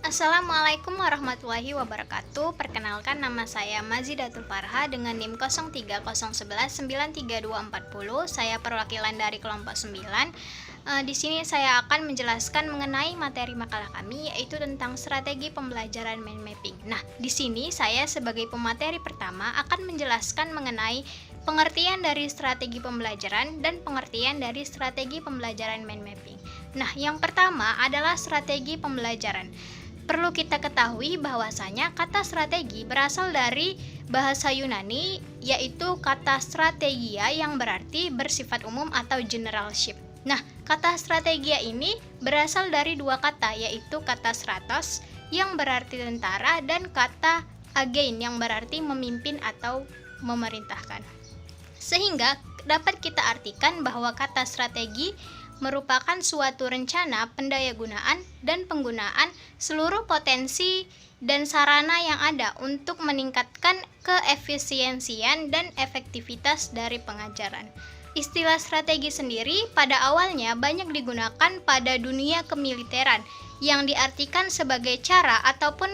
Assalamualaikum warahmatullahi wabarakatuh. Perkenalkan, nama saya Mazidatul Farha dengan NIM 0301193240. Saya perwakilan dari kelompok 9. Di sini saya akan menjelaskan mengenai materi makalah kami, yaitu tentang strategi pembelajaran mind mapping. Nah, di sini saya sebagai pemateri pertama akan menjelaskan mengenai pengertian dari strategi pembelajaran dan pengertian dari strategi pembelajaran mind mapping. Nah, yang pertama adalah strategi pembelajaran. Perlu kita ketahui bahwasanya kata strategi berasal dari bahasa Yunani, yaitu kata strategia yang berarti bersifat umum atau generalship. Nah, kata strategia ini berasal dari dua kata, yaitu kata stratos yang berarti tentara dan kata agein yang berarti memimpin atau memerintahkan. Sehingga dapat kita artikan bahwa kata strategi merupakan suatu rencana pendayagunaan dan penggunaan seluruh potensi dan sarana yang ada untuk meningkatkan keefisiensian dan efektivitas dari pengajaran. Istilah strategi sendiri pada awalnya banyak digunakan pada dunia kemiliteran yang diartikan sebagai cara ataupun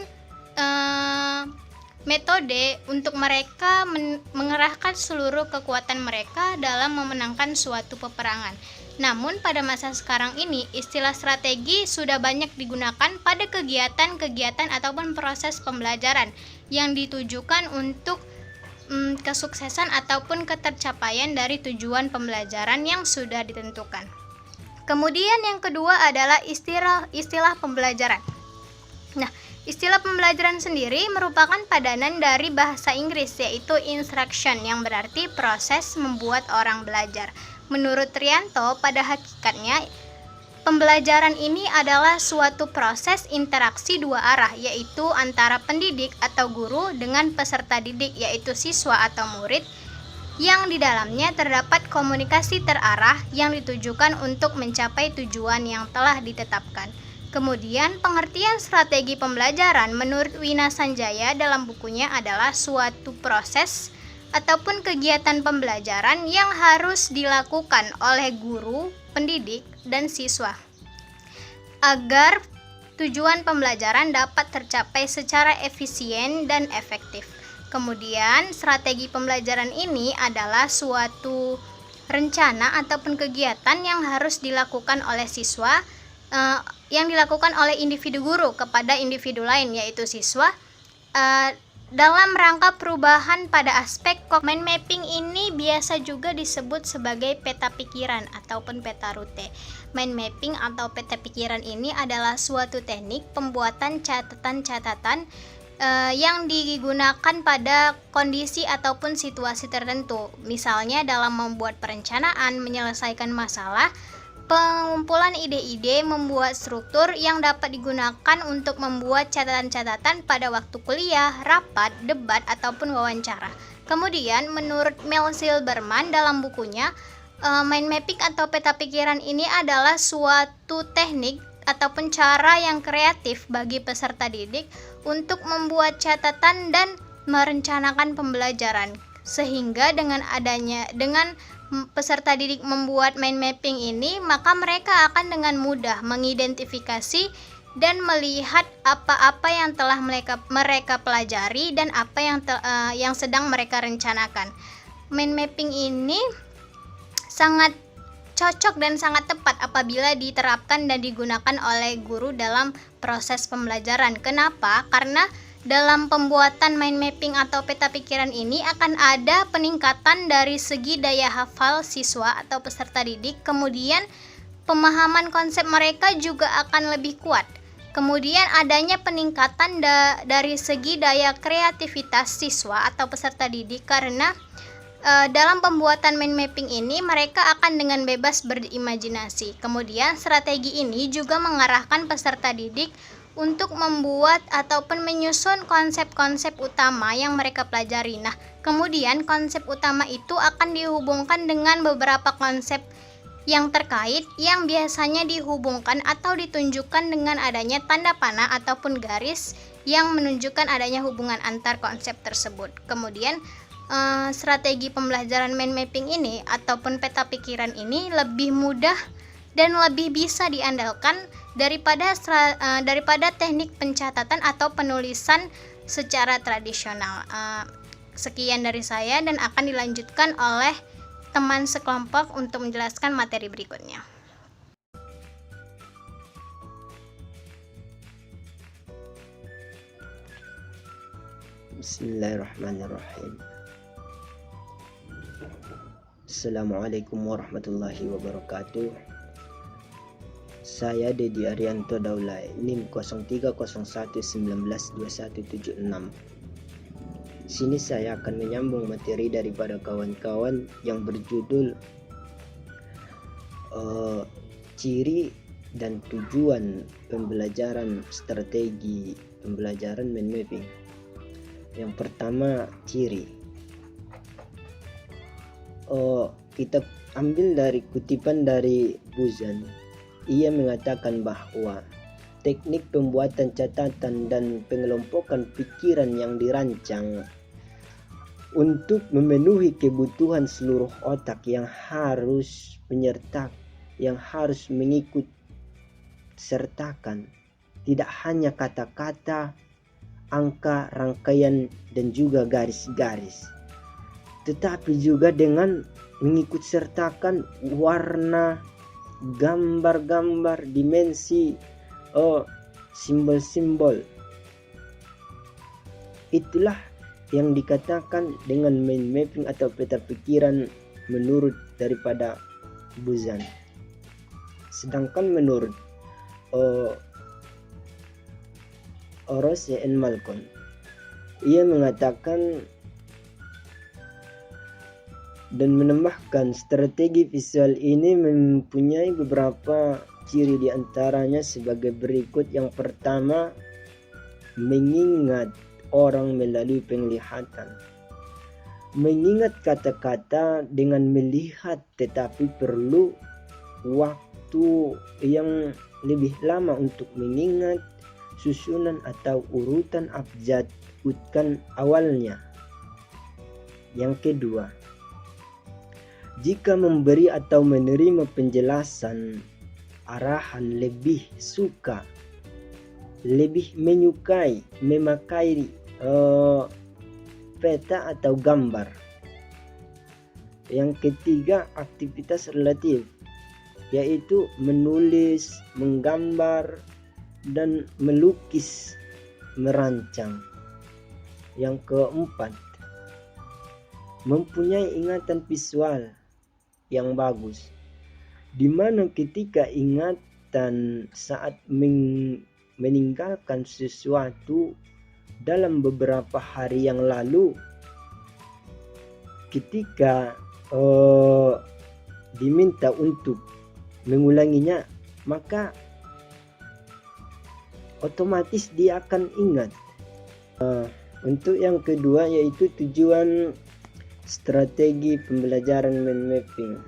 metode untuk mereka mengerahkan seluruh kekuatan mereka dalam memenangkan suatu peperangan. Namun pada masa sekarang ini, istilah strategi sudah banyak digunakan pada kegiatan-kegiatan ataupun proses pembelajaran yang ditujukan untuk kesuksesan ataupun ketercapaian dari tujuan pembelajaran yang sudah ditentukan. Kemudian yang kedua adalah istilah pembelajaran. Nah, istilah pembelajaran sendiri merupakan padanan dari bahasa Inggris, yaitu instruction yang berarti proses membuat orang belajar. Menurut Trianto, pada hakikatnya pembelajaran ini adalah suatu proses interaksi dua arah, yaitu antara pendidik atau guru dengan peserta didik, yaitu siswa atau murid, yang di dalamnya terdapat komunikasi terarah yang ditujukan untuk mencapai tujuan yang telah ditetapkan. Kemudian, pengertian strategi pembelajaran menurut Wina Sanjaya dalam bukunya adalah suatu proses ataupun kegiatan pembelajaran yang harus dilakukan oleh guru, pendidik, dan siswa agar tujuan pembelajaran dapat tercapai secara efisien dan efektif. Kemudian, strategi pembelajaran ini adalah suatu rencana ataupun kegiatan yang harus dilakukan oleh siswa, yang dilakukan oleh individu guru kepada individu lain, yaitu siswa, dalam rangka perubahan pada aspek mind mapping ini biasa juga disebut sebagai peta pikiran ataupun peta rute. Mind mapping atau peta pikiran ini adalah suatu teknik pembuatan catatan-catatan yang digunakan pada kondisi ataupun situasi tertentu. Misalnya dalam membuat perencanaan, menyelesaikan masalah, pengumpulan ide-ide, membuat struktur yang dapat digunakan untuk membuat catatan-catatan pada waktu kuliah, rapat, debat, ataupun wawancara. Kemudian, menurut Mel Silberman dalam bukunya, mind mapping atau peta pikiran ini adalah suatu teknik ataupun cara yang kreatif bagi peserta didik untuk membuat catatan dan merencanakan pembelajaran. Sehingga dengan peserta didik membuat mind mapping ini, maka mereka akan dengan mudah mengidentifikasi dan melihat apa-apa yang telah mereka pelajari dan apa yang sedang mereka rencanakan. Mind mapping ini sangat cocok dan sangat tepat apabila diterapkan dan digunakan oleh guru dalam proses pembelajaran. Kenapa? Karena dalam pembuatan mind mapping atau peta pikiran ini akan ada peningkatan dari segi daya hafal siswa atau peserta didik, kemudian pemahaman konsep mereka juga akan lebih kuat. Kemudian adanya peningkatan dari segi daya kreativitas siswa atau peserta didik karena dalam pembuatan mind mapping ini mereka akan dengan bebas berimajinasi. Kemudian strategi ini juga mengarahkan peserta didik untuk membuat ataupun menyusun konsep-konsep utama yang mereka pelajari. Nah, kemudian konsep utama itu akan dihubungkan dengan beberapa konsep yang terkait yang biasanya dihubungkan atau ditunjukkan dengan adanya tanda panah ataupun garis yang menunjukkan adanya hubungan antar konsep tersebut. Kemudian strategi pembelajaran mind mapping ini ataupun peta pikiran ini lebih mudah dan lebih bisa diandalkan daripada teknik pencatatan atau penulisan secara tradisional. Sekian dari saya dan akan dilanjutkan oleh teman sekelompok untuk menjelaskan materi berikutnya. Bismillahirrahmanirrahim. Assalamualaikum warahmatullahi wabarakatuh. Saya Dedi Arianto Daulay, NIM 0301192176. Sini saya akan menyambung materi daripada kawan-kawan yang berjudul ciri dan tujuan pembelajaran strategi pembelajaran mind mapping. Yang pertama, ciri. Kita ambil dari kutipan dari Buzan. Ia mengatakan bahwa teknik pembuatan catatan dan pengelompokan pikiran yang dirancang untuk memenuhi kebutuhan seluruh otak yang harus mengikut sertakan tidak hanya kata-kata, angka, rangkaian, dan juga garis-garis, tetapi juga dengan mengikut sertakan warna, gambar-gambar, dimensi, simbol-simbol. Itulah yang dikatakan dengan mind mapping atau peta pikiran menurut daripada Buzan. Sedangkan menurut Rose and Malcolm, ia mengatakan dan menambahkan strategi visual ini mempunyai beberapa ciri, diantaranya sebagai berikut. Yang pertama, mengingat orang melalui penglihatan. Mengingat kata-kata dengan melihat, tetapi perlu waktu yang lebih lama untuk mengingat susunan atau urutan abjad utkan awalnya. Yang kedua, jika memberi atau menerima penjelasan arahan lebih menyukai memakai peta atau gambar. Yang ketiga, aktivitas relatif, yaitu menulis, menggambar, dan melukis, merancang. Yang keempat, mempunyai ingatan visual yang bagus, di mana ketika ingatan saat meninggalkan sesuatu dalam beberapa hari yang lalu, ketika diminta untuk mengulanginya, maka otomatis dia akan ingat. Untuk yang kedua, yaitu tujuan strategi pembelajaran mind mapping.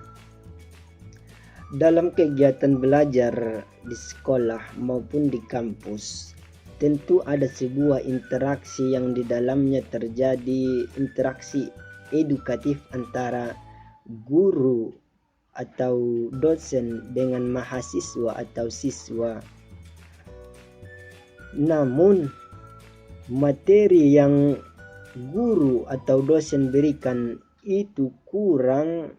Dalam kegiatan belajar di sekolah maupun di kampus, tentu ada sebuah interaksi yang di dalamnya terjadi interaksi edukatif antara guru atau dosen dengan mahasiswa atau siswa. Namun materi yang guru atau dosen berikan itu kurang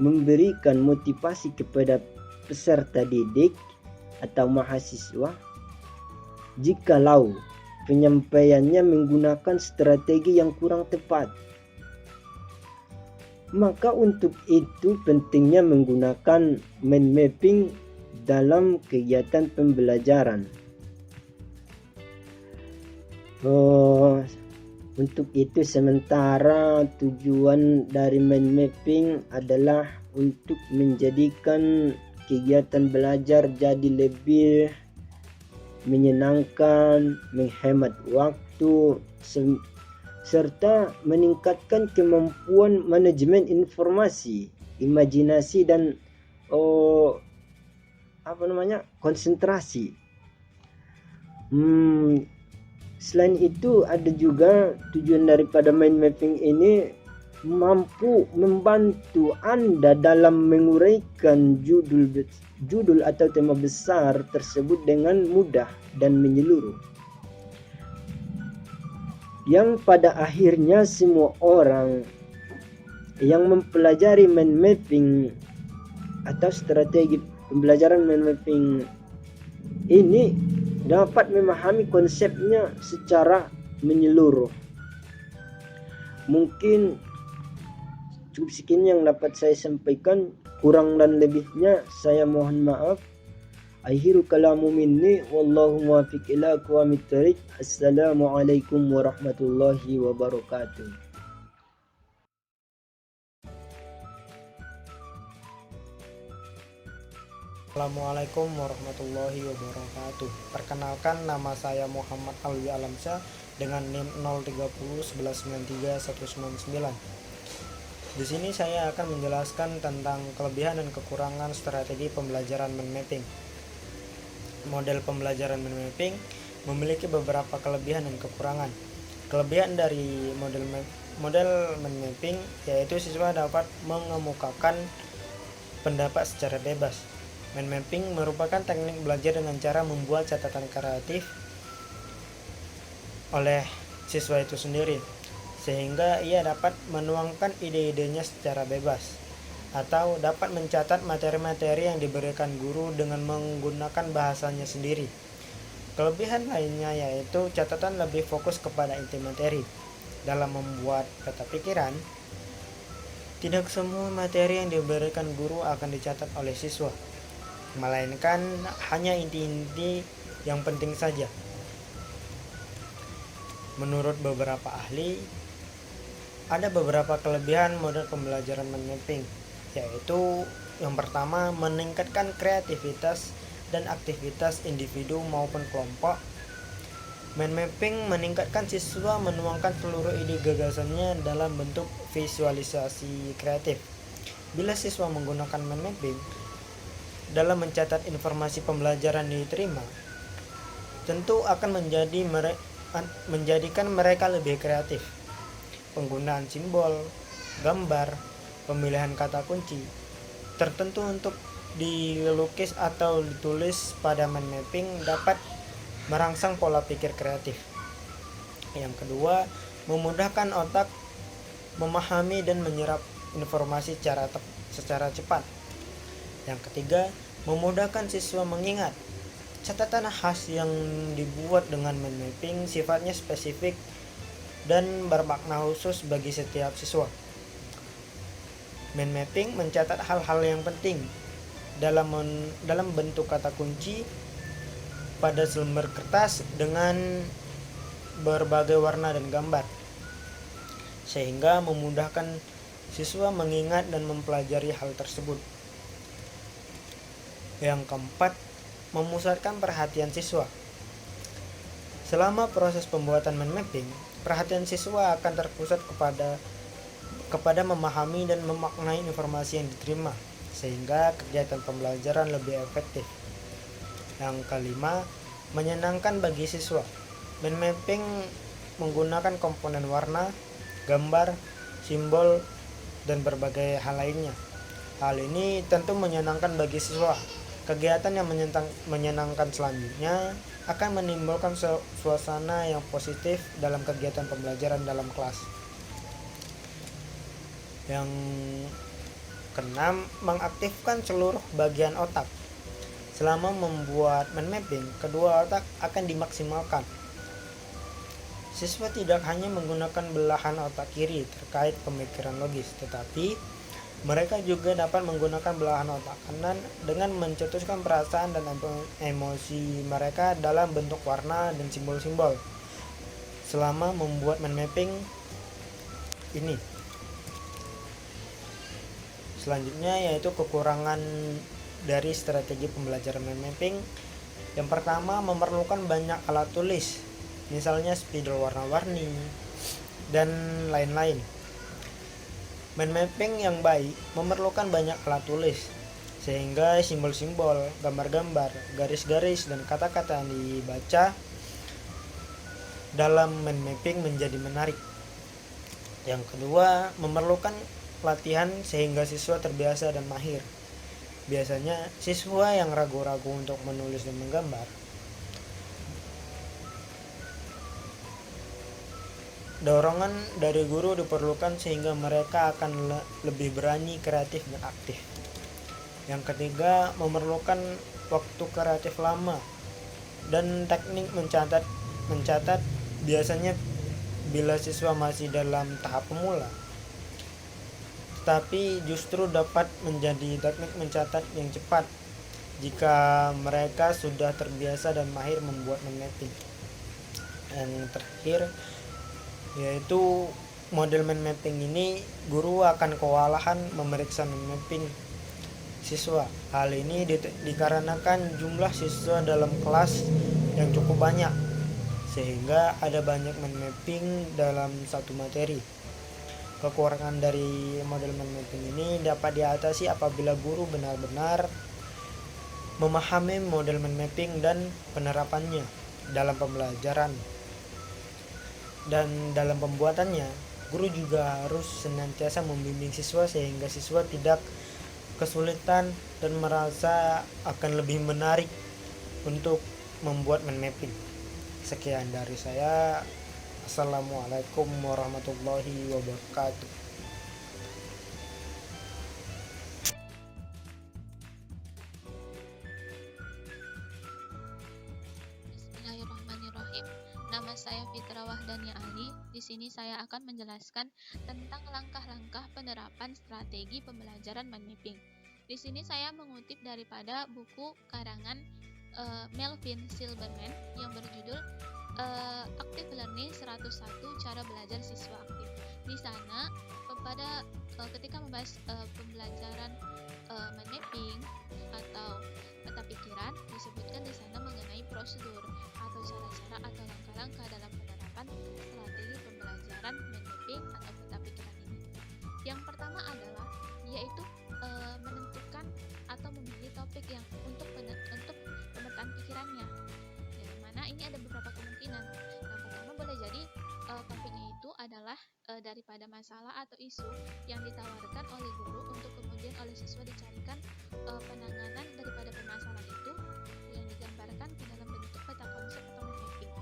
memberikan motivasi kepada peserta didik atau mahasiswa jikalau penyampaiannya menggunakan strategi yang kurang tepat. Maka untuk itu pentingnya menggunakan mind mapping dalam kegiatan pembelajaran. Untuk itu sementara tujuan dari mind mapping adalah untuk menjadikan kegiatan belajar jadi lebih menyenangkan, menghemat waktu, serta meningkatkan kemampuan manajemen informasi, imajinasi, dan konsentrasi. Selain itu ada juga tujuan daripada mind mapping ini mampu membantu Anda dalam menguraikan judul atau tema besar tersebut dengan mudah dan menyeluruh. Yang pada akhirnya semua orang yang mempelajari mind mapping atau strategi pembelajaran mind mapping ini dapat memahami konsepnya secara menyeluruh. Mungkin cukup sekian yang dapat saya sampaikan, kurang dan lebihnya saya mohon maaf. Akhiru kalamu minni wallahu muwaffiq ila aqwamit thariq. Assalamualaikum warahmatullahi wabarakatuh. Assalamualaikum warahmatullahi wabarakatuh. Perkenalkan, nama saya Muhammad Alwi Alamsyah dengan NIM 0301193199199. Di sini saya akan menjelaskan tentang kelebihan dan kekurangan strategi pembelajaran mind mapping. Model pembelajaran mind mapping memiliki beberapa kelebihan dan kekurangan. Kelebihan dari model mind mapping yaitu siswa dapat mengemukakan pendapat secara bebas. Mind mapping merupakan teknik belajar dengan cara membuat catatan kreatif oleh siswa itu sendiri, sehingga ia dapat menuangkan ide-idenya secara bebas, atau dapat mencatat materi-materi yang diberikan guru dengan menggunakan bahasanya sendiri. Kelebihan lainnya yaitu catatan lebih fokus kepada inti materi. Dalam membuat peta pikiran, tidak semua materi yang diberikan guru akan dicatat oleh siswa, melainkan hanya inti-inti yang penting saja. Menurut beberapa ahli, ada beberapa kelebihan model pembelajaran mind mapping, yaitu yang pertama, meningkatkan kreativitas dan aktivitas individu maupun kelompok. Mind mapping meningkatkan siswa menuangkan seluruh ide gagasannya dalam bentuk visualisasi kreatif. Bila siswa menggunakan mind mapping dalam mencatat informasi pembelajaran diterima, tentu akan menjadikan mereka lebih kreatif. Penggunaan simbol, gambar, pemilihan kata kunci tertentu untuk dilukis atau ditulis pada mind mapping dapat merangsang pola pikir kreatif. Yang kedua, memudahkan otak memahami dan menyerap informasi secara cepat. Yang ketiga, memudahkan siswa mengingat. Catatan khas yang dibuat dengan mind mapping sifatnya spesifik dan bermakna khusus bagi setiap siswa. Mind mapping mencatat hal-hal yang penting dalam bentuk kata kunci pada selembar kertas dengan berbagai warna dan gambar, sehingga memudahkan siswa mengingat dan mempelajari hal tersebut. Yang keempat, memusatkan perhatian siswa. Selama proses pembuatan mind mapping, perhatian siswa akan terpusat kepada memahami dan memaknai informasi yang diterima, sehingga kegiatan pembelajaran lebih efektif. Yang kelima, menyenangkan bagi siswa. Mind mapping menggunakan komponen warna, gambar, simbol, dan berbagai hal lainnya. Hal ini tentu menyenangkan bagi siswa. Kegiatan yang menyenangkan selanjutnya akan menimbulkan suasana yang positif dalam kegiatan pembelajaran dalam kelas. Yang keenam, mengaktifkan seluruh bagian otak. Selama membuat mind mapping, kedua otak akan dimaksimalkan. Siswa tidak hanya menggunakan belahan otak kiri terkait pemikiran logis, tetapi mereka juga dapat menggunakan belahan otak kanan dengan mencetuskan perasaan dan emosi mereka dalam bentuk warna dan simbol-simbol selama membuat mind mapping ini. Selanjutnya yaitu kekurangan dari strategi pembelajaran mind mapping. Yang pertama, memerlukan banyak alat tulis, misalnya spidol warna-warni dan lain-lain. Mind mapping yang baik memerlukan banyak alat tulis, sehingga simbol-simbol, gambar-gambar, garis-garis, dan kata-kata yang dibaca dalam mind mapping menjadi menarik. Yang kedua, memerlukan latihan sehingga siswa terbiasa dan mahir. Biasanya siswa yang ragu-ragu untuk menulis dan menggambar, dorongan dari guru diperlukan sehingga mereka akan lebih berani, kreatif, dan aktif. Yang ketiga, memerlukan waktu kreatif lama dan teknik mencatat biasanya bila siswa masih dalam tahap pemula. Tetapi justru dapat menjadi teknik mencatat yang cepat jika mereka sudah terbiasa dan mahir membuat mind mapping. Yang terakhir yaitu model mind mapping ini, guru akan kewalahan memeriksa mind mapping siswa. Hal ini dikarenakan jumlah siswa dalam kelas yang cukup banyak, sehingga ada banyak mind mapping dalam satu materi. Kekurangan dari model mind mapping ini dapat diatasi apabila guru benar-benar memahami model mind mapping dan penerapannya dalam pembelajaran. Dan dalam pembuatannya, guru juga harus senantiasa membimbing siswa sehingga siswa tidak kesulitan dan merasa akan lebih menarik untuk membuat mind mapping. Sekian dari saya. Assalamualaikum warahmatullahi wabarakatuh. Bismillahirrahmanirrahim. Nama saya Fitra Wahdania Ali. Di sini saya akan menjelaskan tentang langkah-langkah penerapan strategi pembelajaran mind mapping. Di sini saya mengutip daripada buku karangan Melvin Silberman yang berjudul Active Learning 101 Cara Belajar Siswa Aktif. Di sana ketika membahas pembelajaran mind mapping atau peta pikiran, disebutkan di sana mengenai prosedur atau cara-cara atau langkah-langkah dalam penerapan strategi pembelajaran mind mapping atau peta pikiran ini. Yang pertama adalah yaitu menentukan atau memilih topik yang untuk pemetaan pikirannya. Yang mana ini ada beberapa kemungkinan. Yang pertama boleh jadi topiknya itu adalah daripada masalah atau isu yang ditawarkan oleh guru untuk kemudian oleh siswa dicarikan penanganan daripada permasalahan itu yang digambarkan ke dalam bentuk peta konsep atau mind mapping.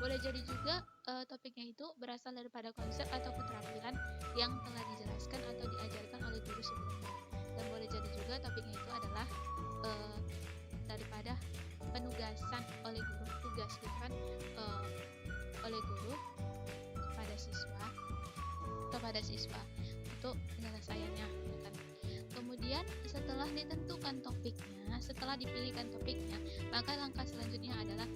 Boleh jadi juga topiknya itu berasal daripada konsep atau keterampilan yang telah dijelaskan atau diajarkan oleh guru sebelumnya. Dan boleh jadi juga topiknya itu adalah daripada penugasan oleh guru, tugas gitu kan, oleh guru kepada siswa untuk penyelesaiannya ya kan. Kemudian setelah ditentukan topiknya, setelah dipilihkan topiknya, maka langkah selanjutnya adalah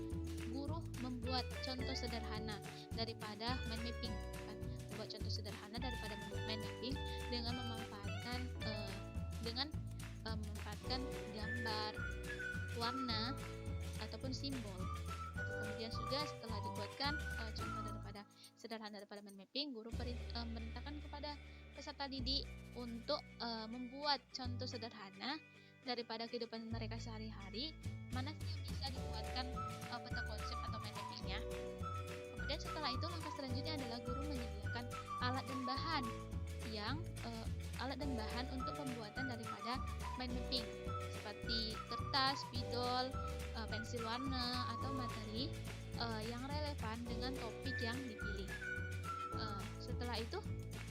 guru membuat contoh sederhana daripada mind mapping kan. Membuat contoh sederhana daripada mind mapping dengan memanfaatkan gambar, warna ataupun simbol. Kemudian juga setelah dibuatkan contoh sederhana daripada mind mapping, guru memerintahkan kepada peserta didik untuk membuat contoh sederhana daripada kehidupan mereka sehari-hari, mana sih yang bisa dibuatkan peta konsep atau mind mappingnya. Kemudian setelah itu langkah selanjutnya adalah guru menyediakan alat dan bahan untuk pembuatan daripada mind mapping seperti kertas, spidol, pensil warna atau materi yang relevan dengan topik yang dipilih. Setelah itu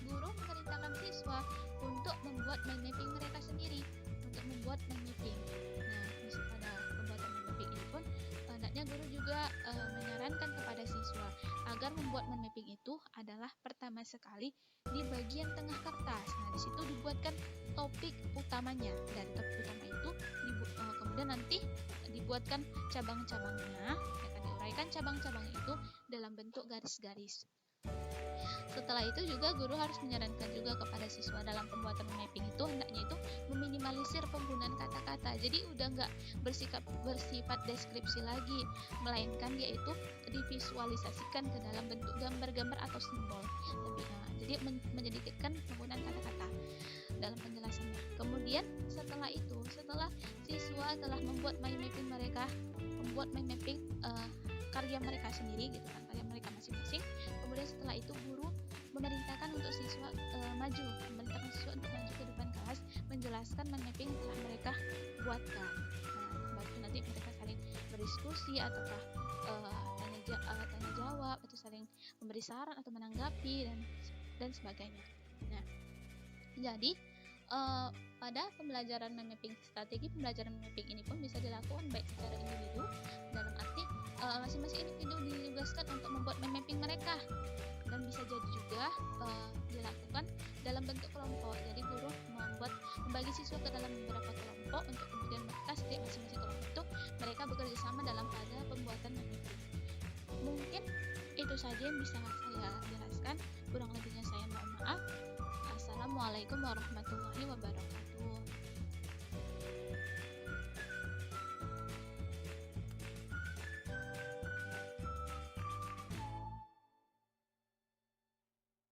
guru memerintahkan siswa untuk membuat mind mapping mereka sendiri, untuk membuat mind mapping. Nah, pada pembuatan mind mapping ini pun hendaknya guru juga menyarankan kepada siswa agar membuat mind mapping itu adalah pertama sekali di bagian tengah kertas. Nah, di situ dibuatkan topik utamanya, dan topik utama itu kemudian nanti dibuatkan cabang-cabangnya, akan diuraikan cabang-cabang itu dalam bentuk garis-garis. Setelah itu juga guru harus menyarankan juga kepada siswa dalam pembuatan mapping itu hendaknya itu meminimalisir penggunaan kata-kata. Jadi udah nggak bersifat deskripsi lagi, melainkan yaitu divisualisasikan ke dalam bentuk gambar-gambar atau simbol. Jadi menyedikitkan penggunaan kata-kata dalam penjelasannya. Kemudian setelah siswa telah membuat mind mapping karya mereka sendiri gitu kan, karya mereka masing-masing. Kemudian setelah itu guru memerintahkan untuk siswa memerintahkan siswa untuk maju ke depan kelas menjelaskan mind mapping yang telah mereka buatkan. Nah, baru nanti mereka saling berdiskusi ataukah tanya jawab atau saling memberi saran atau menanggapi dan sebagainya. Nah, jadi pada pembelajaran mind mapping, strategi pembelajaran mind mapping ini pun bisa dilakukan baik secara individu, dalam arti masing-masing individu ditugaskan untuk membuat mind mapping mereka, dan bisa jadi juga dilakukan dalam bentuk kelompok. Jadi guru membagi siswa ke dalam beberapa kelompok untuk kemudian mereka setiap masing-masing kelompok itu mereka bekerja sama dalam pada pembuatan mind mapping. Mungkin itu saja yang bisa saya jelaskan, kurang lebihnya saya mohon maaf. Assalamualaikum warahmatullahi wabarakatuh.